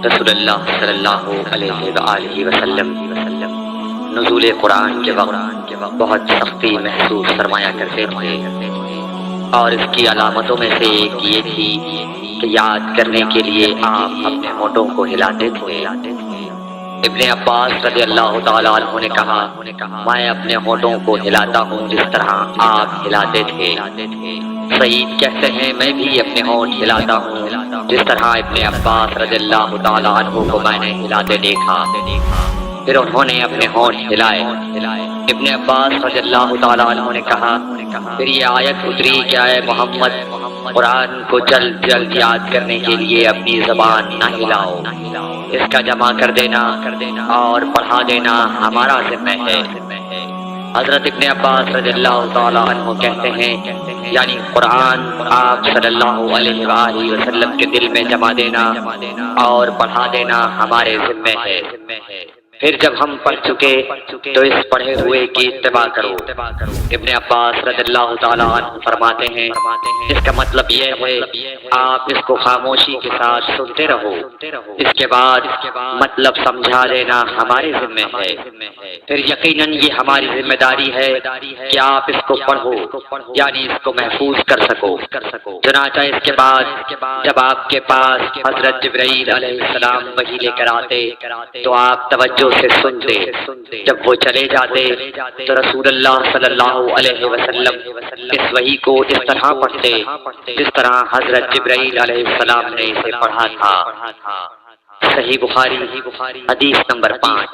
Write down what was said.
رسول اللہ صلی اللہ علیہ وآلہ وسلم نزول قرآن کے وقت بہت سختی محسوس فرمایا کرتے تھے، اور اس کی علامتوں میں سے ایک یہ تھی کہ یاد کرنے کے لیے آپ اپنے ہونٹوں کو ہلاتے تھے۔ ابن عباس رضی اللہ تعالیٰ عنہ نے کہا، میں اپنے ہونٹوں کو ہلاتا ہوں جس طرح آپ ہلاتے تھے۔ سعید کہتے ہیں، میں بھی اپنے ہونٹ ہلاتا ہوں جس طرح ابن عباس رضی اللہ تعالیٰ عنہ کو میں نے ہلاتے دیکھا۔ پھر انہوں نے اپنے ہونٹ ہلائے۔ ابن عباس رضی اللہ تعالیٰ عنہ نے کہا، پھر یہ آیت اتری کہ اے محمد، قرآن کو جلد جلد یاد کرنے کے لیے اپنی زبان نہ ہلاؤ، اس کا جمع کر دینا اور پڑھا دینا ہمارا ذمہ ہے۔ حضرت ابن عباس رضی اللہ تعالیٰ عنہ کہتے ہیں، یعنی قرآن آپ صلی اللہ علیہ وآلہ وسلم کے دل میں جمع دینا اور پڑھا دینا ہمارے ذمہ ہے۔ پھر جب ہم پڑھ چکے تو اس پڑھے ہوئے کی اتباع کرو۔ ابن عباس رضی اللہ تعالیٰ عنہ فرماتے ہیں، اس کا مطلب یہ ہے آپ اس کو خاموشی کے ساتھ سنتے رہو، اس کے بعد مطلب سمجھا دینا ہمارے ذمہ ہے۔ پھر یقیناً یہ ہماری ذمہ داری ہے کہ آپ اس کو پڑھو، یعنی اس کو محفوظ کر سکو۔ چنانچہ اس کے بعد جب آپ کے پاس حضرت جبرائیل علیہ السلام وحی لے کر آتے تو آپ توجہ سے سنتے، جب وہ چلے جاتے تو رسول اللہ صلی اللہ علیہ وسلم اس وحی کو اس طرح پڑھتے جس طرح حضرت جبرائیل علیہ السلام نے اسے پڑھا تھا۔ صحیح بخاری حدیث نمبر 5۔